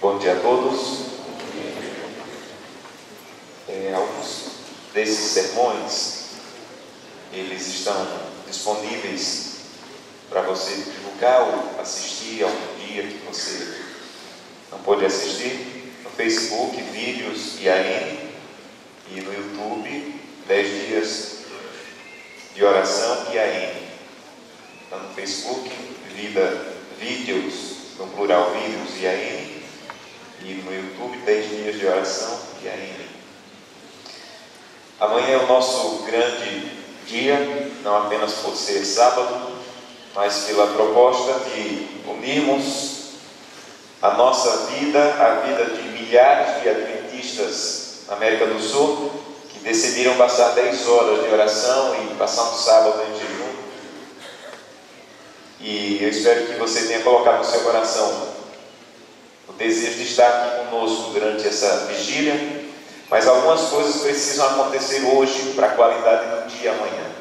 Bom dia a todos. Alguns desses sermões, eles estão disponíveis para você divulgar ou assistir algum dia que você não pôde assistir, no Facebook, Vídeos IAN, e no YouTube, 10 dias de oração IAN. Então, no Facebook, Vídeos, no plural Vídeos IAN, e no YouTube, 10 dias de oração IAN. Amanhã é o nosso grande dia, não apenas por ser sábado, mas pela proposta de unirmos a nossa vida, a vida de milhares de adventistas na América do Sul, que decidiram passar 10 horas de oração e passar um sábado em jejum. E eu espero que você tenha colocado no seu coração o desejo de estar aqui conosco durante essa vigília, mas algumas coisas precisam acontecer hoje para a qualidade do dia amanhã.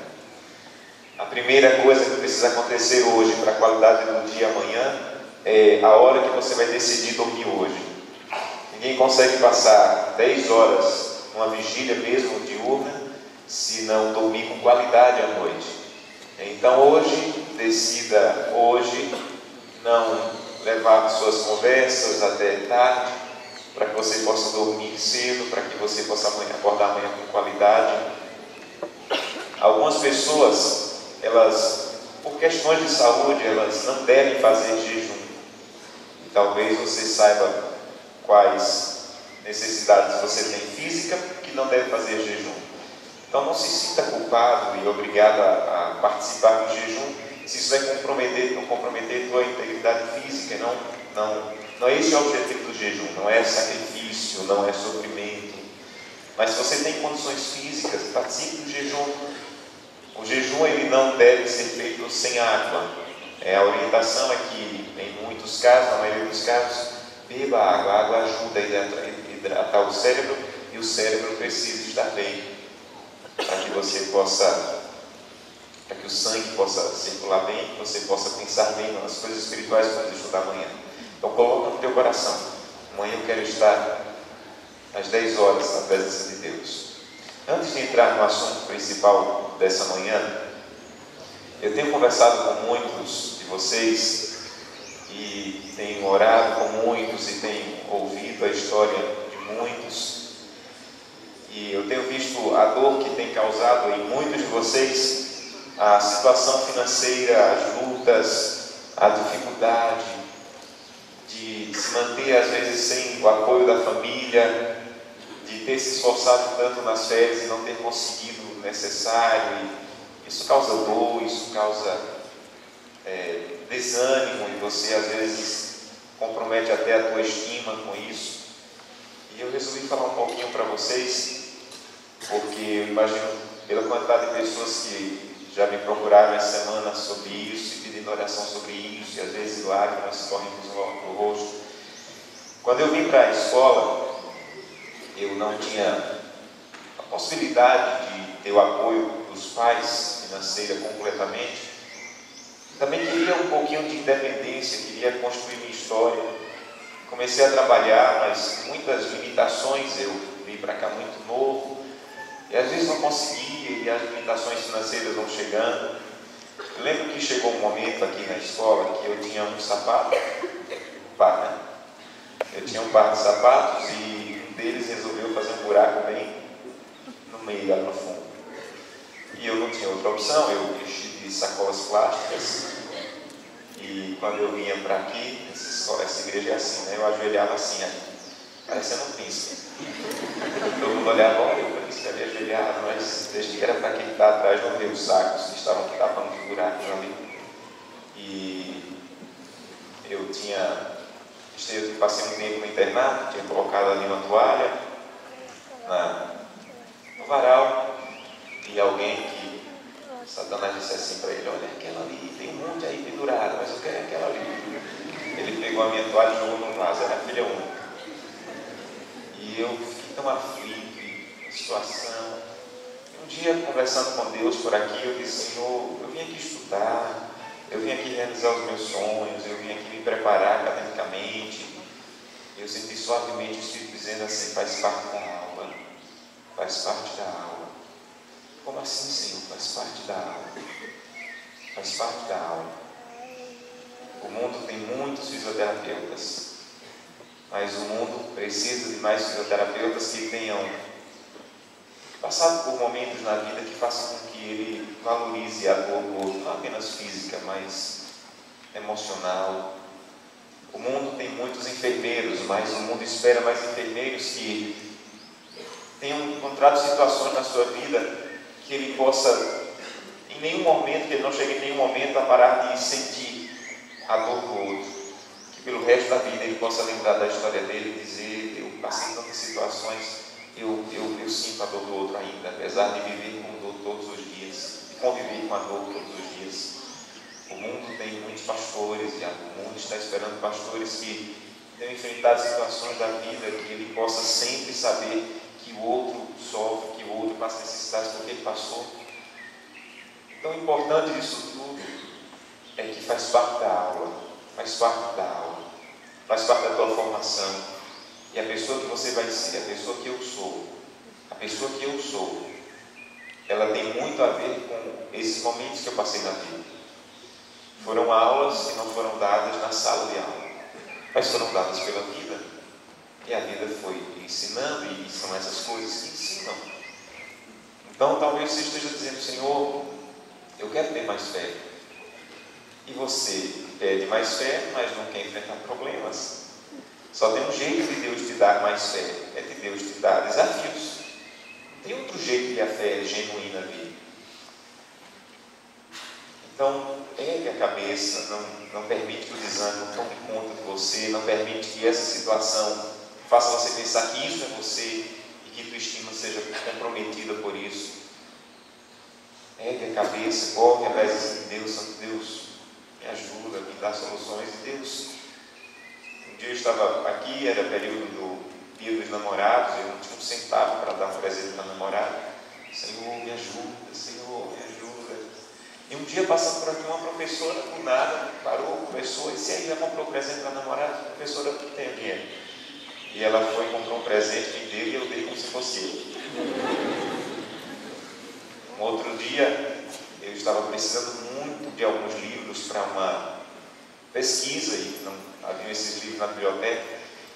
A primeira coisa que precisa acontecer hoje para a qualidade do dia amanhã é a hora que você vai decidir dormir hoje. Ninguém consegue passar 10 horas numa vigília mesmo diurna se não dormir com qualidade à noite. Então hoje, decida hoje não levar suas conversas até tarde, para que você possa dormir cedo, para que você possa acordar amanhã com qualidade. Algumas pessoas, elas, por questões de saúde, elas não devem fazer jejum. E talvez você saiba quais necessidades você tem física que não deve fazer jejum. Então não se sinta culpado e obrigado a participar do jejum, se isso vai comprometer tua integridade física. Não é esse o objetivo do jejum, não é sacrifício, não é sofrimento. Mas se você tem condições físicas, participe do jejum. O jejum ele não deve ser feito sem água. A orientação é que, em muitos casos, na maioria dos casos, beba água. A água ajuda a hidratar o cérebro, e o cérebro precisa estar bem para que o sangue possa circular bem, que você possa pensar bem nas coisas espirituais que vamos estudar amanhã. Então coloca no teu coração: amanhã eu quero estar às 10 horas na presença de Deus. Antes de entrar no assunto principal dessa manhã, eu tenho conversado com muitos de vocês e tenho orado com muitos e tenho ouvido a história de muitos, e eu tenho visto a dor que tem causado em muitos de vocês, a situação financeira, as lutas, a dificuldade de se manter às vezes sem o apoio da família, de ter se esforçado tanto nas férias e não ter conseguido o necessário. E isso causa dor, isso causa desânimo, e você às vezes compromete até a tua estima com isso. E eu resolvi falar um pouquinho para vocês, porque eu imagino pela quantidade de pessoas que já me procuraram essa semana sobre isso e pedindo oração sobre isso, e às vezes lágrimas correm no rosto. Quando eu vim para a escola, eu não tinha a possibilidade de ter o apoio dos pais financeira completamente. Também queria um pouquinho de independência, queria construir minha história. Comecei a trabalhar, mas muitas limitações. Eu vim para cá muito novo e às vezes não conseguia, e as limitações financeiras vão chegando. Eu lembro que chegou um momento aqui na escola que eu tinha um sapato, Eu tinha um par de sapatos e um deles resolveu fazer um buraco bem no meio, lá no fundo. E eu não tinha outra opção, eu enchi de sacolas plásticas. E quando eu vinha para aqui, essa igreja é assim, né? Eu ajoelhava assim, parecendo um príncipe. Todo mundo olhava: olha, o príncipe ali ajoelhado, mas desde que era para quem está atrás não ver os sacos que estavam tapando os buracos ali. E eu passei um tempo no internato, tinha colocado ali uma toalha no varal, e alguém que Satanás disse assim para ele: olha, aquela ali, tem um monte aí pendurado, mas eu quero aquela ali. Ele pegou a minha toalha e jogou no vaso, era a filha única. E eu fiquei tão aflito em situação. Um dia, conversando com Deus por aqui, eu disse: Senhor, eu vim aqui estudar, eu vim aqui realizar os meus sonhos, eu vim aqui me preparar academicamente, eu eu senti suavemente o Espírito dizendo assim: faz parte da aula, faz parte da aula. Como assim, Senhor? Faz parte da aula, faz parte da aula. O mundo tem muitos fisioterapeutas, mas o mundo precisa de mais fisioterapeutas que tenham passado por momentos na vida que façam com que ele valorize a dor do outro, não apenas física, mas emocional. O mundo tem muitos enfermeiros, mas o mundo espera mais enfermeiros que tenham encontrado situações na sua vida que ele possa, em nenhum momento, que ele não chegue em nenhum momento a parar de sentir a dor do outro, que pelo resto da vida ele possa lembrar da história dele e dizer: eu passei tantas situações, eu sinto a dor do outro ainda, apesar de viver com dor todos os dias, de conviver com a dor todos os dias. O mundo tem muitos pastores, e o mundo está esperando pastores que tenham enfrentado situações da vida, que ele possa sempre saber que o outro sofre, que o outro passa necessidades porque ele passou. Então, o importante disso tudo é que faz parte da aula, faz parte da aula, faz parte da tua formação. E a pessoa que você vai ser, a pessoa que eu sou, a pessoa que eu sou, ela tem muito a ver com esses momentos que eu passei na vida. Foram aulas que não foram dadas na sala de aula, mas foram dadas pela vida. E a vida foi ensinando, e são essas coisas que ensinam. Então, talvez você esteja dizendo: Senhor, eu quero ter mais fé. E você pede mais fé, mas não quer enfrentar problemas. Só tem um jeito de Deus te dar mais fé, é de Deus te dar desafios. Tem outro jeito que a fé é genuína vir. Então, ergue a cabeça, não permite que o desânimo tome conta de você, não permite que essa situação faça você pensar que isso é você e que tua estima seja comprometida por isso. Ergue a cabeça, corre à presença de Deus: Santo Deus, me ajuda, me dá soluções. E Deus, um dia eu estava aqui, era período do Dia dos Namorados, eu não tinha um centavo para dar um presente para a namorada. Senhor, me ajuda, Senhor, me ajuda. E um dia, passando por aqui, uma professora, do nada, parou, conversou e disse: aí, já comprou um presente para a namorada? A professora não tem dinheiro. E ela foi e comprou um presente, me deu, e eu dei como se fosse eu. Um outro dia, eu estava precisando muito de alguns livros para uma pesquisa, e não havia esses livros na biblioteca,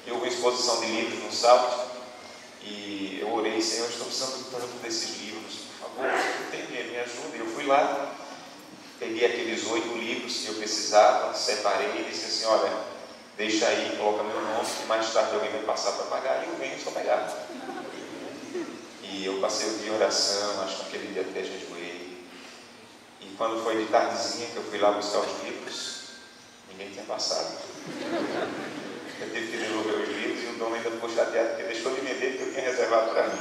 e houve uma exposição de livros no sábado, e eu orei: Senhor, estou precisando tanto desses livros, por favor, eu tenho dinheiro, me ajuda. E eu fui lá, peguei aqueles 8 livros que eu precisava, separei e disse assim: olha, deixa aí, coloca meu nome, que mais tarde alguém vai passar para pagar, e eu venho só pegar. E eu passei o dia em oração, acho que aquele dia até jejuei. E quando foi de tardezinha que eu fui lá buscar os livros, ninguém tinha passado. Eu tive que devolver os livros, e o dono ainda ficou chateado porque deixou de vender, porque eu tinha reservado para mim.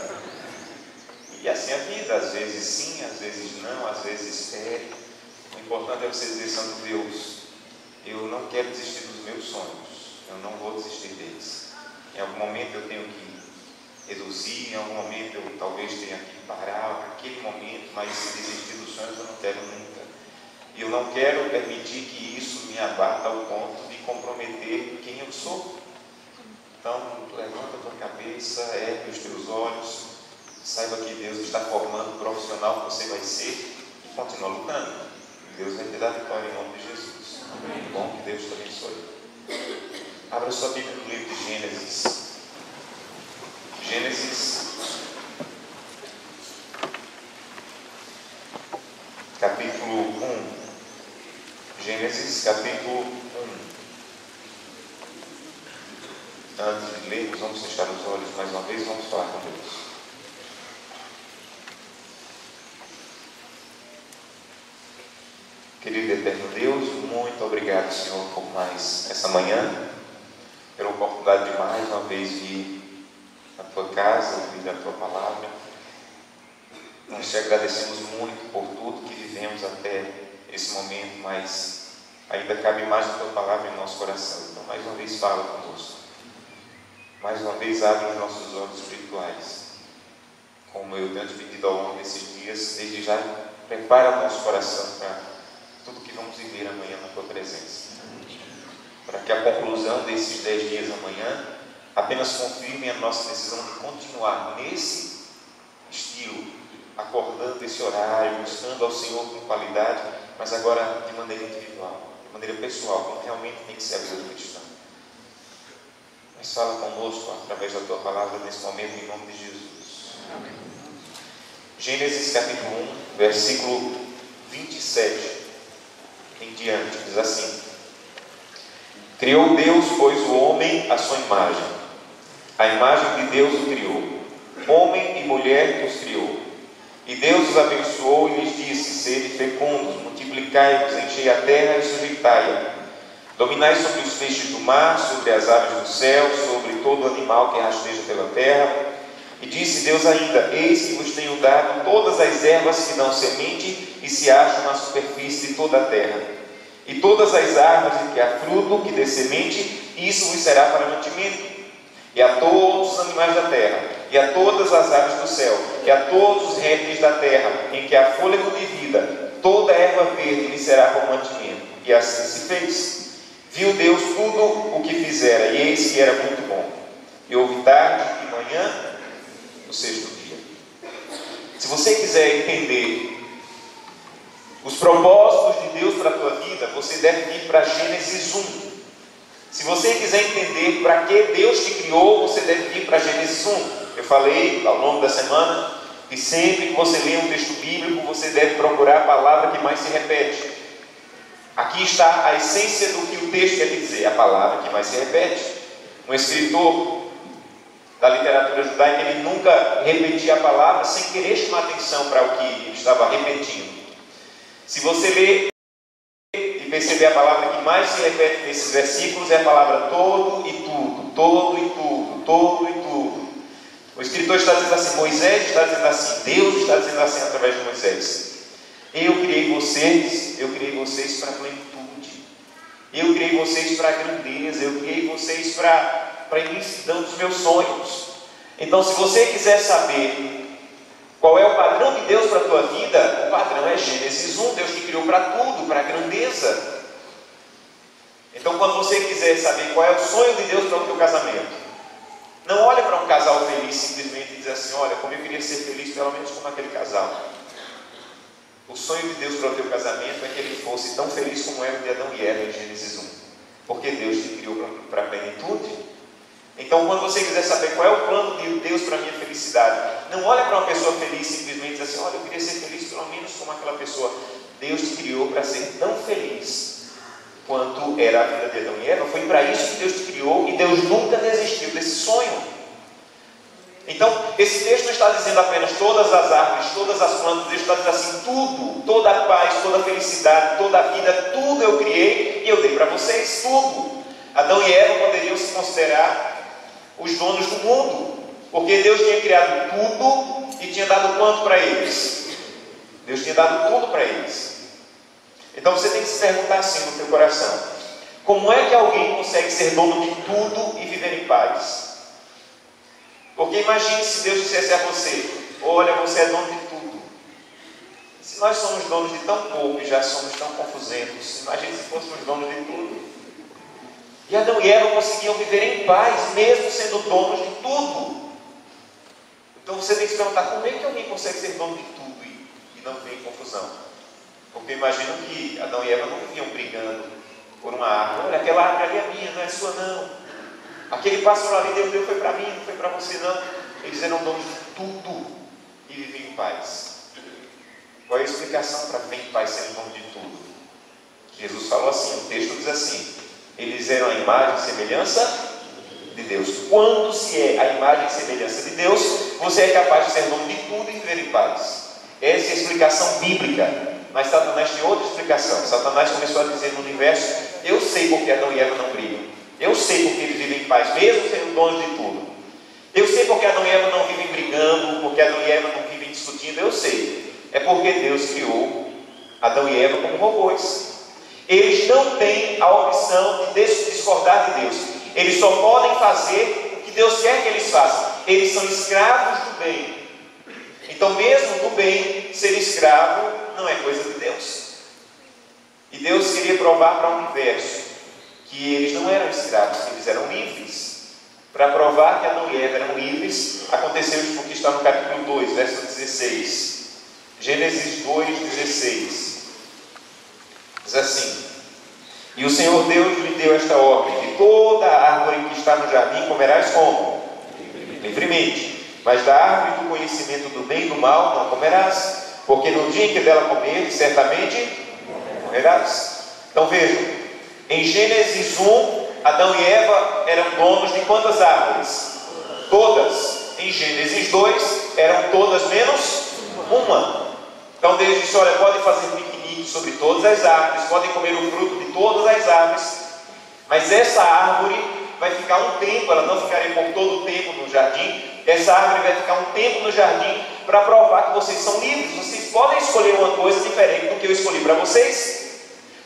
E assim a vida, às vezes sim, às vezes não, às vezes espere. O importante é você dizer: Santo Deus, eu não quero desistir dos meus sonhos, eu não vou desistir deles. Em algum momento eu tenho que reduzir, em algum momento eu talvez tenha que parar naquele momento, mas se desistir dos sonhos eu não quero nunca. E eu não quero permitir que isso me abata ao ponto de comprometer quem eu sou. Então, levanta a tua cabeça, ergue os teus olhos, saiba que Deus está formando o profissional que você vai ser, e continua lutando. Deus vai te dar vitória em nome de Jesus. Amém. Bom, que Deus te abençoe. Abra sua Bíblia no livro de Gênesis. Gênesis, capítulo 1. Gênesis, capítulo 1. Antes de lermos, vamos fechar os olhos mais uma vez, vamos falar com Deus. Querido e eterno Deus, muito obrigado, Senhor, por mais essa manhã, pela oportunidade de mais uma vez vir à tua casa, ouvir a tua palavra. Nós te agradecemos muito por tudo que vivemos até esse momento, mas ainda cabe mais a tua palavra em nosso coração. Então, mais uma vez, fala conosco. Mais uma vez, abre os nossos olhos espirituais. Como eu tenho te pedido ao longo desses dias, desde já, prepara o nosso coração para tudo que vamos viver amanhã na tua presença. Para que a conclusão desses 10 dias amanhã apenas confirmem a nossa decisão de continuar nesse estilo, acordando esse horário, buscando ao Senhor com qualidade, mas agora de maneira individual, de maneira pessoal, como realmente tem que ser a vida do cristão. Mas fala conosco através da tua palavra nesse momento, em nome de Jesus. Amém. Gênesis capítulo 1, versículo 27 em diante, diz assim: Criou Deus, pois, o homem à sua imagem. A imagem de Deus o criou. Homem e mulher os criou. E Deus os abençoou e lhes disse: Sede fecundos, multiplicai-vos, enchei a terra e sujeitai-a. Dominai sobre os peixes do mar, sobre as aves do céu, sobre todo animal que rasteja pela terra. E disse Deus ainda: Eis que vos tenho dado todas as ervas que dão semente e se acham na superfície de toda a terra, e todas as árvores em que há fruto que dê semente, isso vos será para mantimento. E a todos os animais da terra, e a todas as aves do céu, e a todos os répteis da terra, em que há fôlego de vida, toda erva verde lhe será por mantimento. E assim se fez. Viu Deus tudo o que fizera, e eis que era muito bom. E houve tarde e manhã, no sexto dia. Se você quiser entender os propósitos de Deus para a tua vida, você deve ir para Gênesis 1. Se você quiser entender para que Deus te criou, você deve ir para Gênesis 1. Eu falei ao longo da semana que sempre que você lê um texto bíblico, você deve procurar a palavra que mais se repete. Aqui está a essência do que o texto quer dizer, a palavra que mais se repete. Um escritor da literatura judaica, ele nunca repetia a palavra sem querer chamar atenção para o que ele estava repetindo. Se você ler e perceber a palavra que mais se repete nesses versículos, é a palavra todo e tudo, todo e tudo, todo e tudo. O escritor está dizendo assim, Moisés está dizendo assim, Deus está dizendo assim através de Moisés: eu criei vocês para a plenitude, eu criei vocês para a grandeza, eu criei vocês para a imensidão dos meus sonhos. Então, se você quiser saber qual é o padrão de Deus para a tua vida, o padrão é Gênesis 1, Deus te criou para tudo, para a grandeza. Então, quando você quiser saber qual é o sonho de Deus para o teu casamento, não olhe para um casal feliz simplesmente e diz assim: olha, como eu queria ser feliz pelo menos como aquele casal. O sonho de Deus para o teu casamento é que ele fosse tão feliz como era o de Adão e Eva em Gênesis 1, porque Deus te criou para a plenitude. Então, quando você quiser saber qual é o plano de Deus para a minha felicidade, não olha para uma pessoa feliz simplesmente e diz assim: olha, eu queria ser feliz pelo menos como aquela pessoa. Deus te criou para ser tão feliz quanto era a vida de Adão e Eva. Foi para isso que Deus te criou, e Deus nunca desistiu desse sonho. Então, esse texto não está dizendo apenas todas as árvores, todas as plantas. Deus está dizendo assim: tudo, toda a paz, toda a felicidade, toda a vida, tudo eu criei e eu dei para vocês, tudo. Adão e Eva poderiam se considerar os donos do mundo, porque Deus tinha criado tudo e tinha dado quanto para eles? Deus tinha dado tudo para eles. Então você tem que se perguntar assim no teu coração: como é que alguém consegue ser dono de tudo e viver em paz? Porque imagine se Deus dissesse a você: olha, você é dono de tudo. Se nós somos donos de tão pouco e já somos tão confusentos, imagine se fôssemos donos de tudo. E Adão e Eva conseguiam viver em paz, mesmo sendo donos de tudo. Então você tem que se perguntar: como é que alguém consegue ser dono de tudo e não viver em confusão? Porque imagino que Adão e Eva não viviam brigando por uma árvore. Olha, aquela árvore ali é minha, não é sua não. Aquele pássaro ali Deus deu foi para mim, não foi para você não. Eles eram donos de tudo e viviam em paz. Qual é a explicação para viver em paz sendo dono de tudo? Jesus falou assim, o texto diz assim: eles eram a imagem e semelhança de Deus. Quando se é a imagem e semelhança de Deus, você é capaz de ser dono de tudo e viver em paz. Essa é a explicação bíblica. Mas Satanás tem outra explicação. Satanás começou a dizer no universo: eu sei porque Adão e Eva não brigam, eu sei porque eles vivem em paz, mesmo sendo donos de tudo. Eu sei porque Adão e Eva não vivem brigando, porque Adão e Eva não vivem discutindo. Eu sei, é porque Deus criou Adão e Eva como robôs. Eles não têm a opção de discordar de Deus. Eles só podem fazer o que Deus quer que eles façam. Eles são escravos do bem. Então, mesmo do bem, ser escravo não é coisa de Deus. E Deus queria provar para o universo que eles não eram escravos, que eles eram livres, para para provar que Adão e Eva eram livres, aconteceu isso porque está no capítulo 2, verso 16. Gênesis 2:16. Diz assim: e o Senhor Deus lhe deu esta ordem: de toda a árvore que está no jardim comerás como? Livremente. Mas da árvore do conhecimento do bem e do mal não comerás, porque no dia em que dela comeres, certamente morrerás. Então vejam, em Gênesis 1, Adão e Eva eram donos de quantas árvores? Todas. Em Gênesis 2, eram todas menos uma. Então Deus disse: olha, podem fazer piquenique sobre todas as árvores, podem comer o fruto de todas as árvores, mas essa árvore vai ficar um tempo, ela não ficaria por todo o tempo no jardim. Essa árvore vai ficar um tempo no jardim para provar que vocês são livres. Vocês podem escolher uma coisa diferente do que eu escolhi para vocês.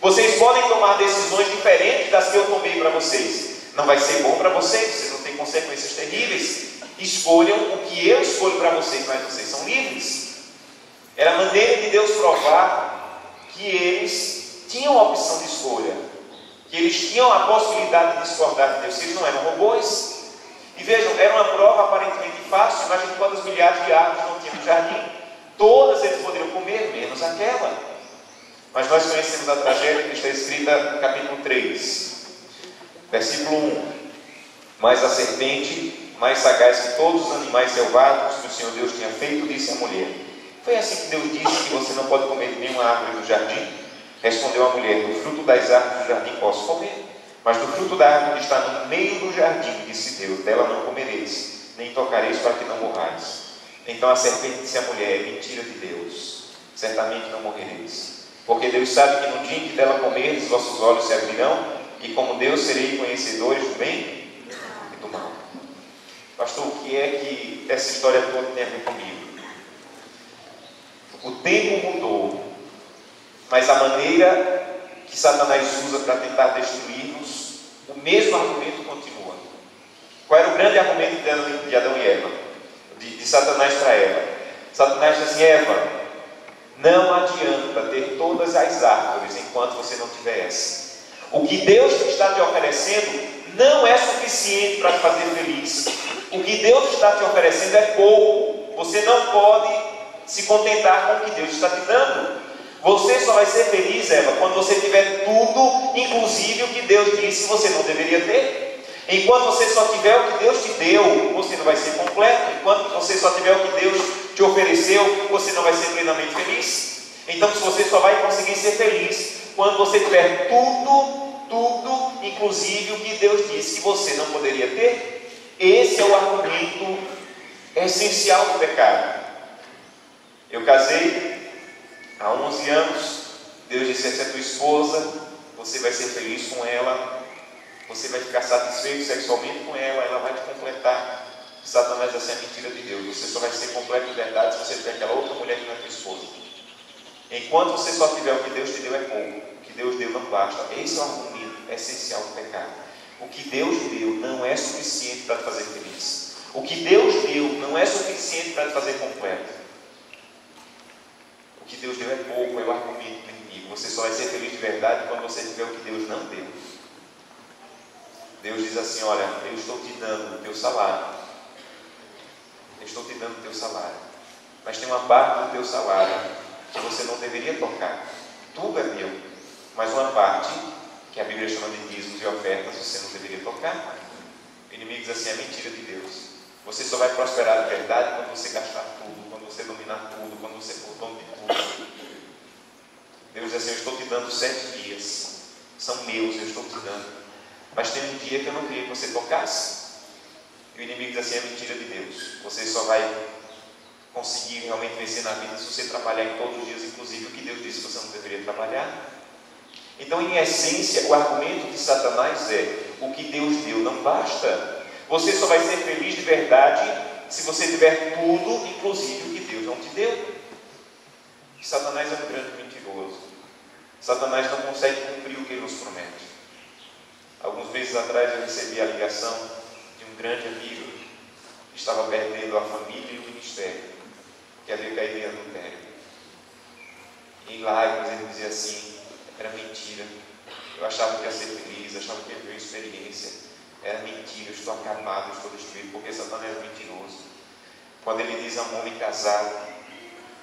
Vocês podem tomar decisões diferentes das que eu tomei para vocês. Não vai ser bom para vocês, vocês vão ter consequências terríveis. Escolham o que eu escolho para vocês, mas vocês são livres. Era a maneira de Deus provar que eles tinham a opção de escolha, que eles tinham a possibilidade de discordar de Deus, que eles não eram robôs. E vejam, era uma prova aparentemente fácil. Imagine quantas milhares de árvores não tinham no jardim. Todas eles poderiam comer, menos aquela. Mas nós conhecemos a tragédia que está escrita no capítulo 3, versículo 1. Mas a serpente, mais sagaz que todos os animais selvagens que o Senhor Deus tinha feito, disse à mulher: foi assim que Deus disse que você não pode comer de nenhuma árvore do jardim? Respondeu a mulher: do fruto das árvores do jardim posso comer, mas do fruto da árvore que está no meio do jardim, disse Deus, dela não comereis, nem tocareis, para que não morrais. Então a serpente disse à mulher: é mentira de Deus, certamente não morrereis. Porque Deus sabe que no dia em que dela comerdes, vossos olhos se abrirão, e como Deus sereis conhecedores do bem e do mal. Pastor, o que é que essa história toda tem a ver comigo? O tempo mudou, mas a maneira que Satanás usa para tentar destruir-nos, o mesmo argumento continua. Qual era o grande argumento de Adão e Eva? De Satanás para Eva? Satanás disse assim: Eva, não adianta ter todas as árvores enquanto você não tiver essa. O que Deus está te oferecendo não é suficiente para te fazer feliz. O que Deus está te oferecendo é pouco. Você não pode se contentar com o que Deus está te dando. Você só vai ser feliz, Eva, quando você tiver tudo, inclusive o que Deus disse que você não deveria ter. Enquanto você só tiver o que Deus te deu, você não vai ser completo. Enquanto você só tiver o que Deus te ofereceu, você não vai ser plenamente feliz. Então você só vai conseguir ser feliz quando você tiver tudo, inclusive o que Deus disse que você não poderia ter. Esse é o argumento essencial do pecado. Eu casei há 11 anos, Deus disse: essa é tua esposa, você vai ser feliz com ela, você vai ficar satisfeito sexualmente com ela vai te completar. Satanás disse: é mentira de Deus, você só vai ser completo de verdade se você tiver aquela outra mulher que não é tua esposa. Enquanto você só tiver o que Deus te deu é pouco, o que Deus deu não basta. Esse é o argumento essencial do pecado. O que Deus deu não é suficiente para te fazer feliz. O que Deus deu não é suficiente para te fazer completo. O que Deus deu é pouco, é o argumento do inimigo. Você só vai ser feliz de verdade quando você tiver o que Deus não deu. Deus diz assim: olha, eu estou te dando o teu salário. Eu estou te dando o teu salário. Mas tem uma parte do teu salário que você não deveria tocar. Tudo é meu. Mas uma parte, que a Bíblia chama de dízimos e ofertas, você não deveria tocar. O inimigo diz assim: é mentira de Deus. Você só vai prosperar de verdade quando você gastar tudo, quando você dominar tudo, quando você for dono de tudo. Deus diz assim: eu estou te dando 7 dias. São meus, eu estou te dando. Mas tem um dia que eu não queria que você tocasse. E o inimigo diz assim: é mentira de Deus. Você só vai conseguir realmente vencer na vida se você trabalhar em todos os dias, inclusive o que Deus disse que você não deveria trabalhar. Então, em essência, o argumento de Satanás é: o que Deus deu não basta. Você só vai ser feliz de verdade se você tiver tudo, inclusive o que Deus não te deu. E Satanás é um grande mentiroso. Satanás não consegue cumprir o que ele nos promete. Alguns meses atrás eu recebi a ligação de um grande amigo que estava perdendo a família e o ministério, que havia caído em adultério. Em lágrimas ele dizia assim: era mentira, eu achava que ia ser feliz, achava que ia ter uma experiência, era mentira, eu estou acabado, eu estou destruído, porque Satanás é mentiroso. Quando ele diz a um homem casado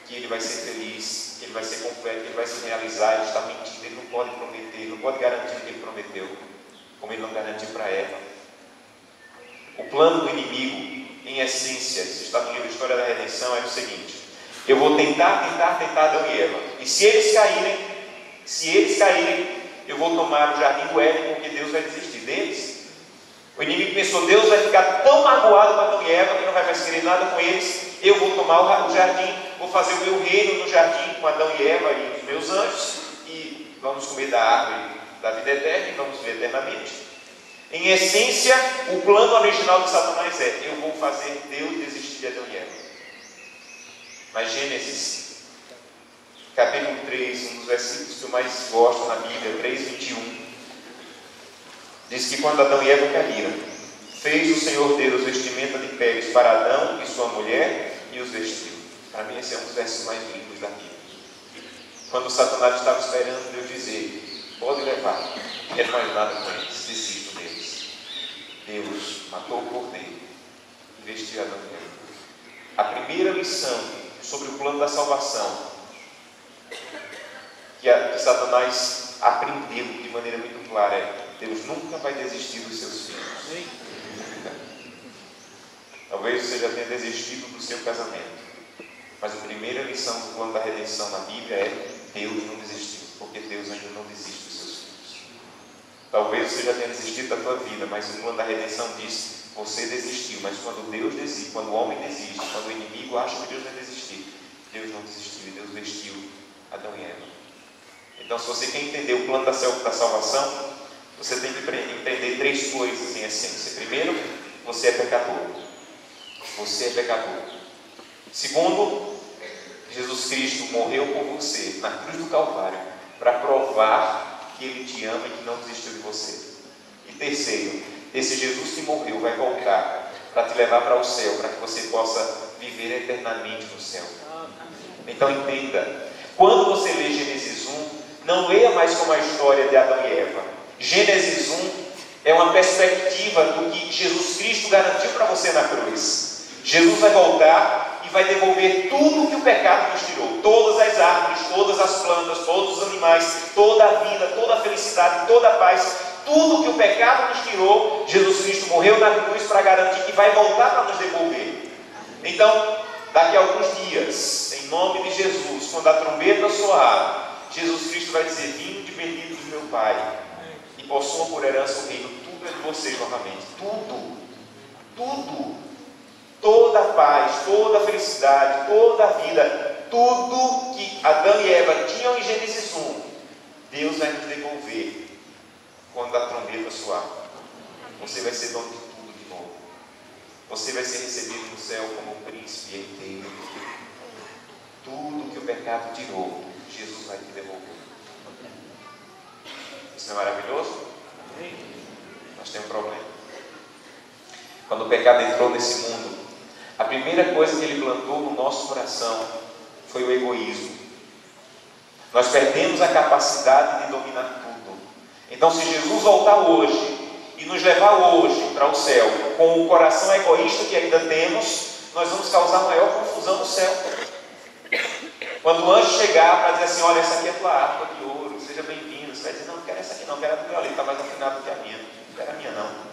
que ele vai ser feliz, que ele vai ser completo, que ele vai se realizar, ele está mentindo, ele não pode prometer, ele não pode garantir o que ele prometeu, como ele não garantiu para Eva. O plano do inimigo, em essência, isso está no livro História da Redenção, é o seguinte: eu vou tentar Adão e Eva, e se eles caírem, eu vou tomar o jardim do Éden, porque Deus vai desistir deles. O inimigo pensou: Deus vai ficar tão magoado com Adão e Eva que não vai mais querer nada com eles, eu vou tomar o jardim, vou fazer o meu reino no jardim com Adão e Eva e os meus anjos, e vamos comer da árvore da vida eterna e vamos viver eternamente. Em essência, o plano original de Satanás é: eu vou fazer Deus desistir de Adão e Eva. Mas Gênesis, capítulo 3, um dos versículos que eu mais gosto na Bíblia, 3:21, diz que quando Adão e Eva caíram, fez o Senhor Deus vestimenta de peles para Adão e sua mulher e os vestiu. Para mim esse é um dos versos mais lindos da Bíblia. Quando Satanás estava esperando Deus dizer: pode levar, não quero mais nada com eles, desisto deles, Deus matou o cordeiro e vestiu Adão e Eva. A primeira lição sobre o plano da salvação que Satanás aprendeu de maneira muito clara é: Deus nunca vai desistir dos seus filhos. Talvez você já tenha desistido do seu casamento, mas a primeira lição do plano da redenção na Bíblia é: Deus não desistiu, porque Deus ainda não desiste dos seus filhos. Talvez você já tenha desistido da tua vida, mas o plano da redenção diz: você desistiu, mas quando Deus desiste, quando o homem desiste, quando o inimigo acha que Deus vai desistir, Deus não desistiu e Deus vestiu Adão e Eva. Então, se você quer entender o plano da salvação, você tem que entender três coisas em essência. Primeiro, você é pecador. Você é pecador. Segundo, Jesus Cristo morreu por você na cruz do Calvário para provar que Ele te ama e que não desistiu de você. E terceiro, esse Jesus que morreu vai voltar para te levar para o céu, para que você possa viver eternamente no céu. Então entenda, quando você lê Gênesis 1, não leia mais como a história de Adão e Eva. Gênesis 1 é uma perspectiva do que Jesus Cristo garantiu para você na cruz. Jesus vai voltar e vai devolver tudo que o pecado nos tirou. Todas as árvores, todas as plantas, todos os animais, toda a vida, toda a felicidade, toda a paz, tudo que o pecado nos tirou, Jesus Cristo morreu na cruz para garantir que vai voltar para nos devolver. Então, daqui a alguns dias, em nome de Jesus, quando a trombeta soar, Jesus Cristo vai dizer: vinde bendito do meu Pai, e possuam por herança o reino. Tudo é de vocês novamente. Tudo. Toda a paz, toda a felicidade, toda a vida, tudo que Adão e Eva tinham em Gênesis 1, Deus vai nos devolver quando a trombeta soar. Você vai ser dono de tudo de novo. Você vai ser recebido no céu como príncipe inteiro. Tudo que o pecado tirou, Jesus vai te devolver. Isso não é maravilhoso? Nós temos um problema. Quando o pecado entrou nesse mundo, a primeira coisa que ele plantou no nosso coração foi o egoísmo. Nós perdemos a capacidade de dominar tudo. Então, se Jesus voltar hoje e nos levar hoje para o céu com o coração egoísta que ainda temos, nós vamos causar maior confusão no céu. Quando o anjo chegar para dizer assim: olha, essa aqui é a tua harpa de ouro, seja bem-vindo, você vai dizer: não, não quero essa aqui não, quero a do meu ali, está mais afinado do que a minha, não quero a minha não.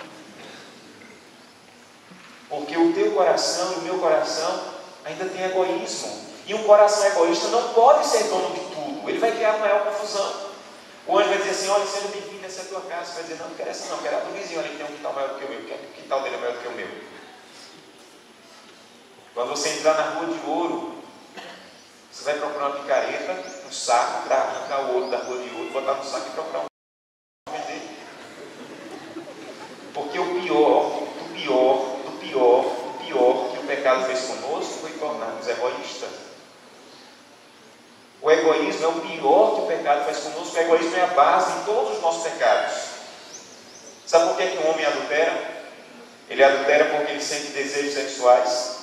Porque o teu coração e o meu coração ainda tem egoísmo, e um coração egoísta não pode ser dono de tudo, ele vai criar maior confusão. O anjo vai dizer assim: olha, seja bem-vindo, essa é a tua casa. Você vai dizer: não, não quero essa não, quero a do vizinho, olha, que tem um quintal maior do que o meu, o quintal dele é maior do que o meu. Quando você entrar na rua de ouro, você vai procurar uma picareta, um saco, para arrancar o ouro da rua de ouro, botar no saco e procurar um vender. Porque o pior que o pecado fez conosco foi tornar-nos egoístas. O egoísmo é o pior que o pecado faz conosco. O egoísmo é a base de todos os nossos pecados. Sabe por que um homem adultera? Ele adultera porque ele sente desejos sexuais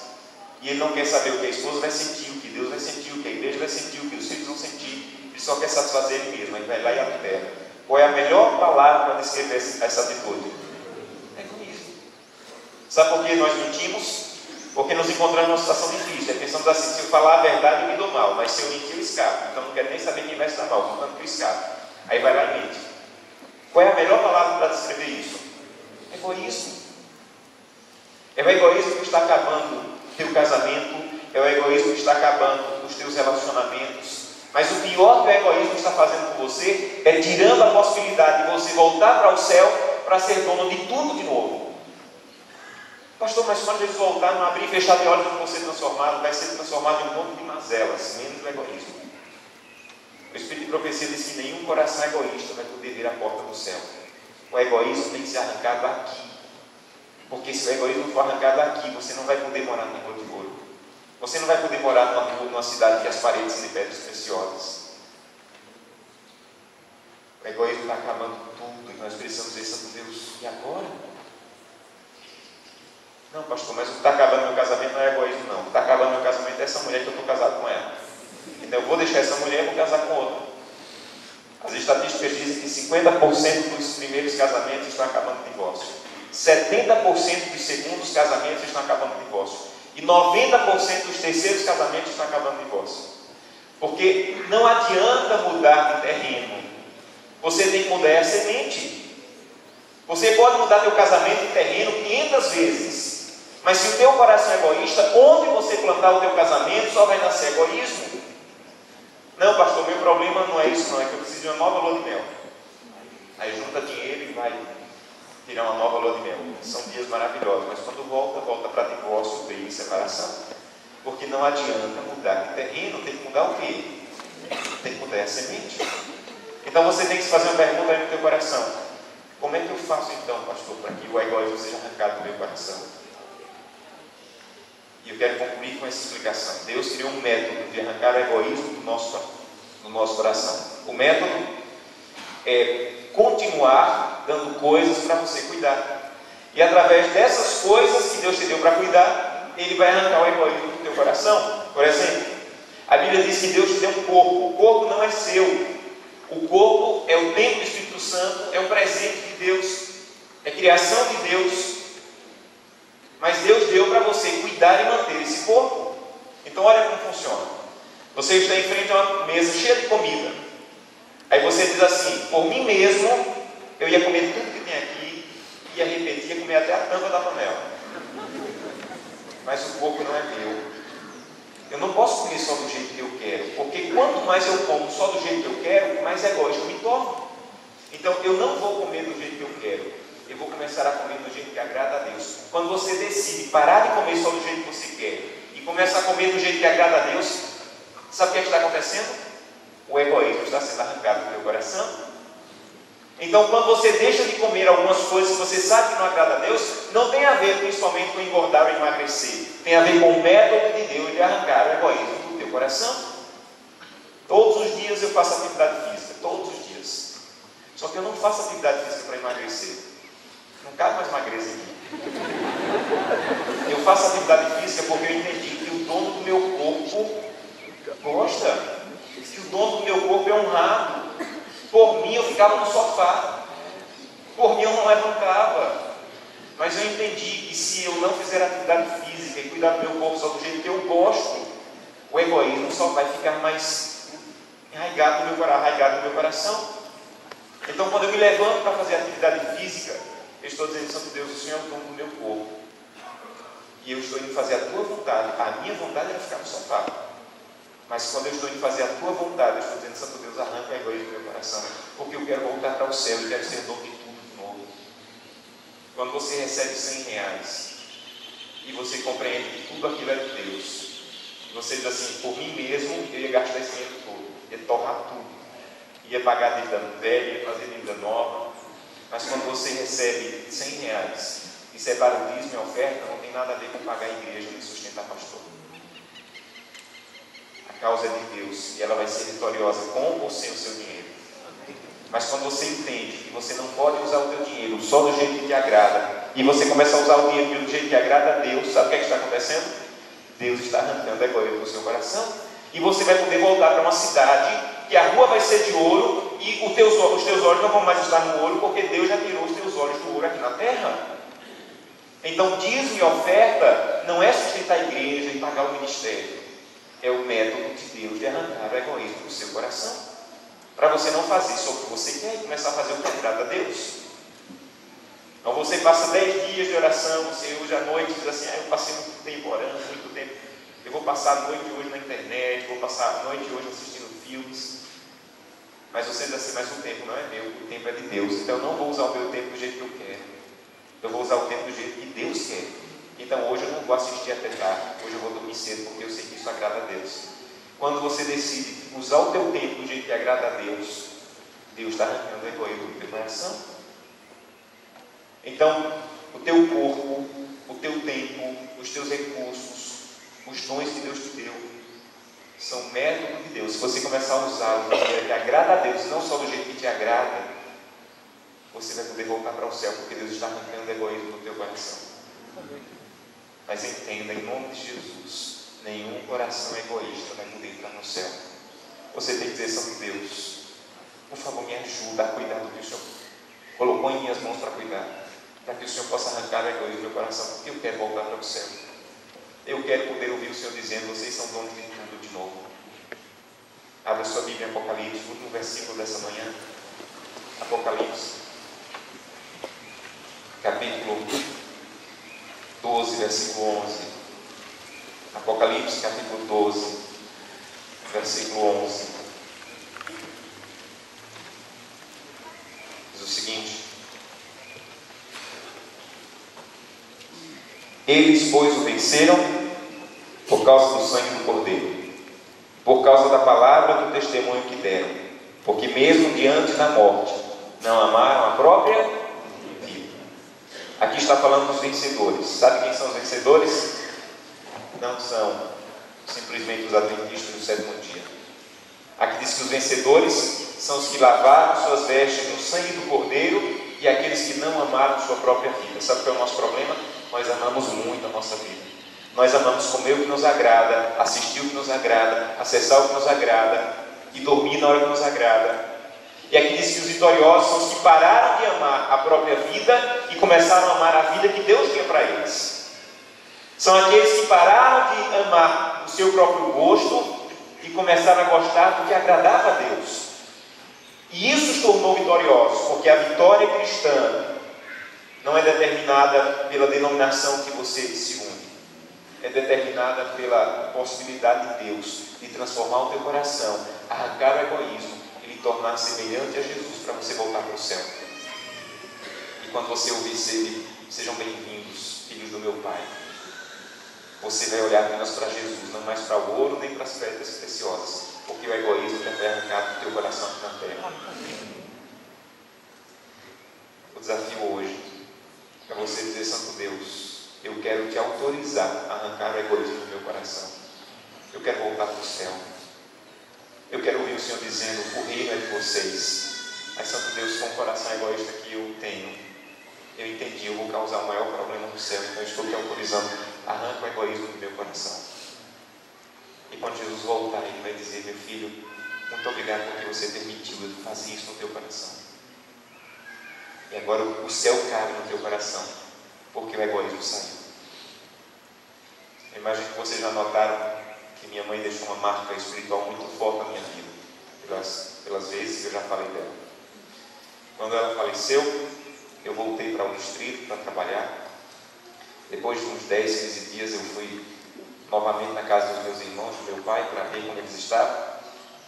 e ele não quer saber o que a esposa vai sentir, o que Deus vai sentir, o que a igreja vai sentir, o que os filhos vão sentir. Ele só quer satisfazer ele mesmo. Ele vai lá e adultera. Qual é a melhor palavra para descrever essa atitude? Egoísmo. Sabe por que nós mentimos? Porque nos encontramos numa situação difícil. Aí pensamos assim: se eu falar a verdade eu me dou mal, mas se eu mentir eu escapo. Então não quero nem saber quem vai se dar mal, portanto que eu escapo. Aí vai lá e mente. Qual é a melhor palavra para descrever isso? Egoísmo. É o egoísmo que está acabando o teu casamento, é o egoísmo que está acabando os teus relacionamentos. Mas o pior que o egoísmo está fazendo com você é tirando a possibilidade de você voltar para o céu para ser dono de tudo de novo. Pastor, mas quando Jesus voltar, não abrir e fechar de olhos, não vou ser transformado, vai ser transformado em um monte de mazelas, menos o egoísmo. O Espírito de Profecia diz que nenhum coração egoísta vai poder vir à porta do céu. O egoísmo tem que ser arrancado aqui. Porque se o egoísmo for arrancado aqui, você não vai poder morar no Rua de Ouro. Você não vai poder morar numa cidade que as paredes são de pedras preciosas. O egoísmo está acabando tudo e nós precisamos dizer: Santo Deus, e agora? Não, pastor, mas o que está acabando meu casamento não é egoísmo, não. O que está acabando meu casamento é essa mulher que eu estou casado com ela. Então eu vou deixar essa mulher e vou casar com outra. As estatísticas dizem que 50% dos primeiros casamentos estão acabando em divórcio. 70% dos segundos casamentos estão acabando em divórcio. E 90% dos terceiros casamentos estão acabando em divórcio. Porque não adianta mudar de terreno. Você tem que mudar a semente. Você pode mudar teu casamento de terreno 500 vezes. Mas se o teu coração é egoísta, onde você plantar o teu casamento só vai nascer egoísmo. Não, pastor, meu problema não é isso, não. É que eu preciso de uma nova lua de mel. Aí junta dinheiro e vai tirar uma nova lua de mel. São dias maravilhosos, mas quando volta para divórcio, briga e separação. Porque não adianta mudar de terreno, tem que mudar o quê? Tem que mudar a semente. Então você tem que se fazer uma pergunta aí no teu coração: como é que eu faço então, pastor, para que o egoísmo seja arrancado do meu coração? E eu quero concluir com essa explicação. Deus criou um método de arrancar o egoísmo do nosso coração. O método é continuar dando coisas para você cuidar. E através dessas coisas que Deus te deu para cuidar, Ele vai arrancar o egoísmo do teu coração. Por exemplo, a Bíblia diz que Deus te deu um corpo. O corpo não é seu. O corpo é o templo do Espírito Santo, é um presente de Deus, é criação de Deus. Mas Deus deu para você cuidar e manter esse corpo. Então olha como funciona. Você está em frente a uma mesa cheia de comida. Aí você diz assim: por mim mesmo, eu ia comer tudo que tem aqui, ia repetir, ia comer até a tampa da panela. Mas o corpo não é meu. Eu não posso comer só do jeito que eu quero, porque quanto mais eu como só do jeito que eu quero, mais egoísta eu me torno. Então eu não vou comer do jeito que eu quero. Eu vou começar a comer do jeito que agrada a Deus. Quando você decide parar de comer só do jeito que você quer e começa a comer do jeito que agrada a Deus, sabe o que está acontecendo? O egoísmo está sendo arrancado do teu coração. Então, quando você deixa de comer algumas coisas que você sabe que não agrada a Deus, não tem a ver principalmente com engordar ou emagrecer. Tem a ver com o método de Deus de arrancar o egoísmo do teu coração. Todos os dias eu faço atividade física, todos os dias. Só que eu não faço atividade física para emagrecer. Não cabe mais magreza em mim. Eu faço atividade física porque eu entendi que o dono do meu corpo gosta, que o dono do meu corpo é honrado. Por mim eu ficava no sofá, por mim eu não levantava. Mas eu entendi que se eu não fizer atividade física e cuidar do meu corpo só do jeito que eu gosto, o egoísmo só vai ficar mais arraigado no meu coração. Então quando eu me levanto para fazer atividade física, eu estou dizendo: Santo Deus, o Senhor é o dono do meu corpo. E eu estou indo fazer a tua vontade. A minha vontade era ficar no sofá. Mas quando eu estou indo fazer a tua vontade, eu estou dizendo: Santo Deus, arranca o egoísmo do meu coração. Porque eu quero voltar para o céu e quero ser dono de tudo de novo. Quando você recebe R$100 e você compreende que tudo aquilo é de Deus, e você diz assim: por mim mesmo eu ia gastar esse dinheiro todo, ia torrar tudo, ia pagar a dívida velha, ia fazer dívida nova. Mas quando você recebe R$100 e separa o dízimo e a oferta, não tem nada a ver com pagar a igreja nem sustentar pastor. A causa é de Deus e ela vai ser vitoriosa com ou sem o seu dinheiro. Mas quando você entende que você não pode usar o teu dinheiro só do jeito que te agrada, e você começa a usar o dinheiro do jeito que agrada a Deus, sabe o que está acontecendo? Deus está arrancando a egoísmo do seu coração. E você vai poder voltar para uma cidade que a rua vai ser de ouro e os teus olhos não vão mais estar no ouro, porque Deus já tirou os teus olhos do ouro aqui na terra. Então, dízimo e oferta não é sustentar a igreja e pagar o ministério. É o método de Deus de arrancar o egoísmo do seu coração. Para você não fazer só o que você quer e começar a fazer o que agrada a Deus. Então você passa 10 dias de oração, você hoje à noite diz assim, eu passei muito tempo orando, muito tempo. Eu vou passar a noite hoje na internet, vou passar a noite hoje assistindo filmes. Mas você diz assim, mas o tempo não é meu, o tempo é de Deus. Então eu não vou usar o meu tempo do jeito que eu quero. Eu vou usar o tempo do jeito que Deus quer. Então hoje eu não vou assistir até tarde, hoje eu vou dormir cedo, porque eu sei que isso agrada a Deus. Quando você decide usar o teu tempo do jeito que agrada a Deus, Deus está arrancando o egoísmo do teu coração. Então, o teu corpo, o teu tempo, os teus recursos, os dons que Deus te deu, são método de Deus. Se você começar a usá-los da maneira que agrada a Deus, não só do jeito que te agrada, você vai poder voltar para o céu, porque Deus está arrancando o egoísmo do teu coração. Mas entenda, em nome de Jesus, nenhum coração egoísta vai poder entrar no céu. Você tem que dizer, Santo Deus, por favor, me ajuda a cuidar do que o Senhor colocou em minhas mãos para cuidar, para que o Senhor possa arrancar o egoísmo do meu coração, porque eu quero voltar para o céu. Eu quero poder ouvir o Senhor dizendo, vocês são donos de tudo de novo. Abra sua Bíblia em Apocalipse, o último versículo dessa manhã. Apocalipse, capítulo 12, versículo 11. Apocalipse, capítulo 12, versículo 11. Diz o seguinte: eles, pois, o venceram por causa do sangue do Cordeiro, por causa da palavra do testemunho que deram, porque mesmo diante da morte não amaram a própria vida. Aqui está falando dos vencedores. Sabe quem são os vencedores? Não são simplesmente os adventistas do sétimo dia. Aqui diz que os vencedores são os que lavaram suas vestes no sangue do Cordeiro e aqueles que não amaram sua própria vida. Sabe qual é o nosso problema? Nós amamos muito a nossa vida. Nós amamos comer o que nos agrada, assistir o que nos agrada, acessar o que nos agrada e dormir na hora que nos agrada. E aqui diz que os vitoriosos são os que pararam de amar a própria vida e começaram a amar a vida que Deus tinha para eles. São aqueles que pararam de amar o seu próprio gosto e começaram a gostar do que agradava a Deus. E isso os tornou vitoriosos, porque a vitória cristã não é determinada pela denominação que você se une. É determinada pela possibilidade de Deus de transformar o teu coração, arrancar o egoísmo e lhe tornar semelhante a Jesus para você voltar para o céu. E quando você ouvir sejam bem-vindos, filhos do meu Pai, você vai olhar apenas para Jesus, não mais para o ouro nem para as pedras preciosas, porque o egoísmo já foi arrancado do teu coração aqui na terra. O desafio hoje é você dizer, Santo Deus, eu quero te autorizar a arrancar o egoísmo do meu coração. Eu quero voltar para o céu. Eu quero ouvir o Senhor dizendo, o reino é de vocês. Mas, Santo Deus, com o coração egoísta que eu tenho, eu entendi, eu vou causar o maior problema no céu. Então eu estou te autorizando, arranca o egoísmo do meu coração. E quando Jesus voltar, Ele vai dizer, meu filho, muito obrigado porque você permitiu eu fazer isso no teu coração. E agora o céu cabe no teu coração, porque o egoísmo saiu. Eu imagino que vocês já notaram que minha mãe deixou uma marca espiritual muito forte na minha vida, pelas vezes que eu já falei dela. Quando ela faleceu, eu voltei para o distrito para trabalhar. Depois de uns 10, 15 dias eu fui novamente na casa dos meus irmãos, do meu pai, para ver como eles estavam.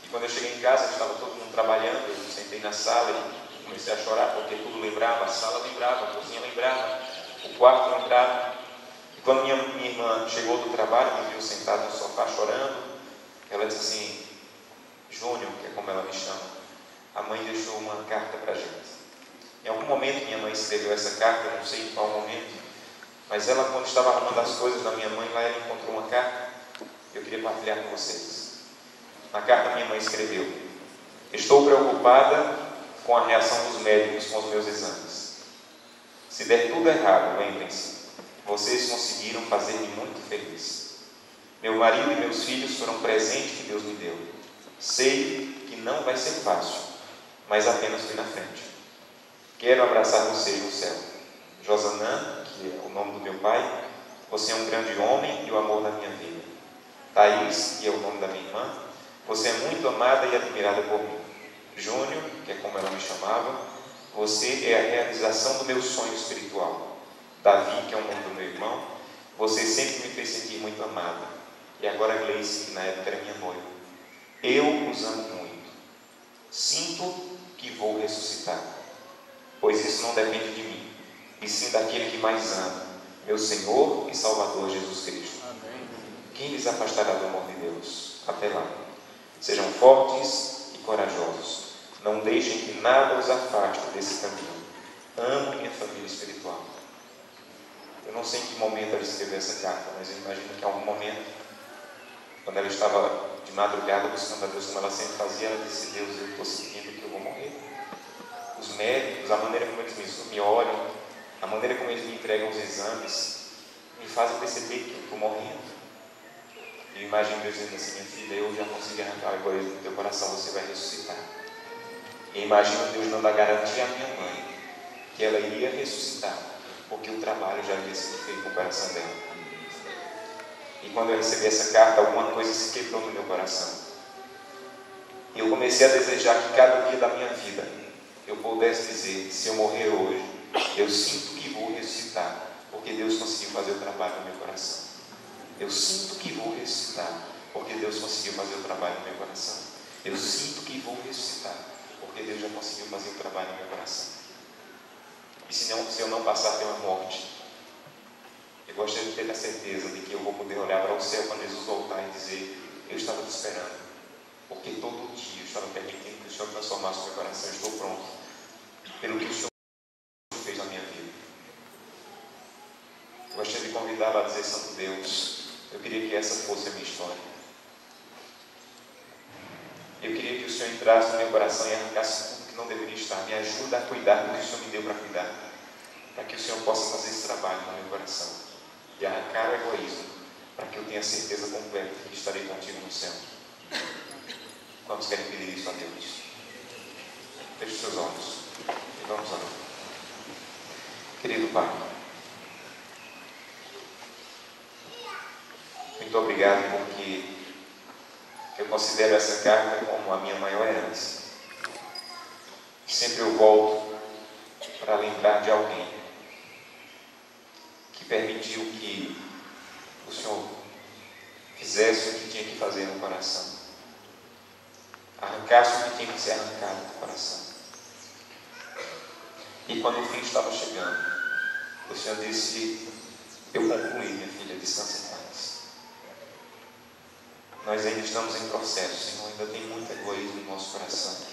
E quando eu cheguei em casa, estava todo mundo trabalhando, eu sentei na sala e comecei a chorar, porque tudo lembrava, a sala lembrava, a cozinha lembrava, o quarto lembrava. E quando minha irmã chegou do trabalho, me viu sentado no sofá chorando, ela disse assim, Júnior, que é como ela me chama, a mãe deixou uma carta para a gente. Em algum momento minha mãe escreveu essa carta, não sei em qual momento, mas ela, quando estava arrumando as coisas da minha mãe, lá ela encontrou uma carta que eu queria partilhar com vocês. Na carta minha mãe escreveu, estou preocupada com a reação dos médicos com os meus exames. Se der tudo errado, lembrem-se, vocês conseguiram fazer-me muito feliz. Meu marido e meus filhos foram presentes que Deus me deu. Sei que não vai ser fácil, mas apenas fui na frente. Quero abraçar vocês no céu. Josanã, que é o nome do meu pai. Você é um grande homem e o amor da minha vida. Thaís, que é o nome da minha irmã, você é muito amada e admirada por mim. Júnior, que é como ela me chamava, você é a realização do meu sonho espiritual. Davi, que é o nome do meu irmão, você sempre me fez sentir muito amada. E agora Gleice, que na época era minha noiva. Eu os amo muito. Sinto que vou ressuscitar, pois isso não depende de mim, e sim daquele que mais ama, meu Senhor e Salvador Jesus Cristo. Amém. Quem lhes afastará do amor de Deus? Até lá. Sejam fortes e corajosos. Não deixem que nada os afaste desse caminho. Amo minha família espiritual. Eu não sei em que momento ela escreveu essa carta, mas eu imagino que em algum momento, quando ela estava de madrugada buscando a Deus, como ela sempre fazia, ela disse: Deus, eu estou sentindo que eu vou morrer. Os médicos, a maneira como eles me olham, a maneira como eles me entregam os exames, me fazem perceber que eu estou morrendo. E eu imagino Deus dizendo assim: minha filha, eu já consegui arrancar o egoísmo do teu coração, você vai ressuscitar. E imagino Deus dando a garantia à minha mãe que ela iria ressuscitar, porque o trabalho já havia sido feito no coração dela. E quando eu recebi essa carta, alguma coisa se quebrou no meu coração. E eu comecei a desejar que cada dia da minha vida eu pudesse dizer: se eu morrer hoje, eu sinto que vou ressuscitar, porque Deus conseguiu fazer o trabalho no meu coração. Eu sinto que vou ressuscitar, porque Deus conseguiu fazer o trabalho no meu coração. Eu sinto que vou ressuscitar, porque Deus já conseguiu fazer o trabalho no meu coração. E se eu não passar pela morte, eu gostaria de ter a certeza de que eu vou poder olhar para o céu quando Jesus voltar e dizer: eu estava te esperando, porque todo dia eu estava permitindo que o Senhor transformasse o meu coração. Eu estou pronto pelo que o Senhor fez na minha vida. Eu gostaria de convidá-la a dizer: Santo Deus, eu queria que essa fosse a minha história. Eu queria que o Senhor entrasse no meu coração e arrancasse tudo que não deveria estar. Me ajuda a cuidar do que o Senhor me deu para cuidar, para que o Senhor possa fazer esse trabalho no meu coração e arrancar o egoísmo, para que eu tenha certeza completa de que estarei contigo no céu. Quantos querem pedir isso a Deus? Feche os seus olhos e vamos orar. Querido Pai, muito obrigado, porque eu considero essa carta como a minha maior herança. Sempre eu volto para lembrar de alguém que permitiu que o Senhor fizesse o que tinha que fazer no coração, arrancasse o que tinha que ser arrancado do coração. E quando o fim estava chegando, o Senhor disse: eu concluí, minha filha, descansa em paz. Nós ainda estamos em processo, Senhor, ainda tem muito egoísmo no nosso coração.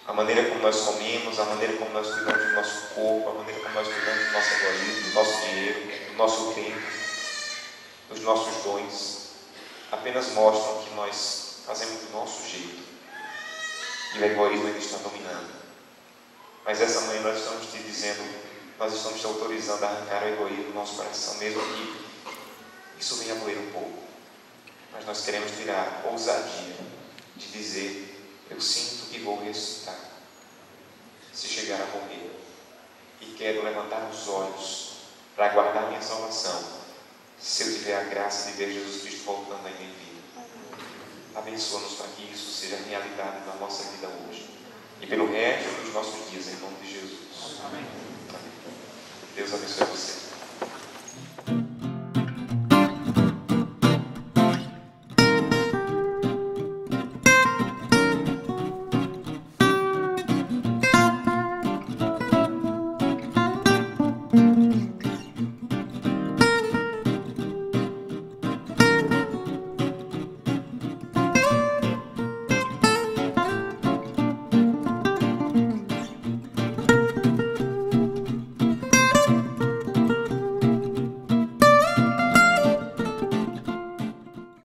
A maneira como nós comemos, a maneira como nós cuidamos do nosso corpo, a maneira como nós cuidamos do nosso egoísmo, do nosso dinheiro, do nosso tempo, dos nossos dons, apenas mostram que nós fazemos do nosso jeito e o egoísmo ainda está dominando. Mas essa manhã nós estamos te dizendo, nós estamos te autorizando a arrancar o egoísmo do nosso coração, mesmo que isso venha a doer um pouco. Mas nós queremos tirar a ousadia de dizer: eu sinto que vou ressuscitar, se chegar a morrer, e quero levantar os olhos para aguardar minha salvação, se eu tiver a graça de ver Jesus Cristo voltando em minha vida. Abençoa-nos para que isso seja realidade na nossa vida hoje e pelo resto dos nossos dias, em nome de Jesus. Amém. Deus abençoe você.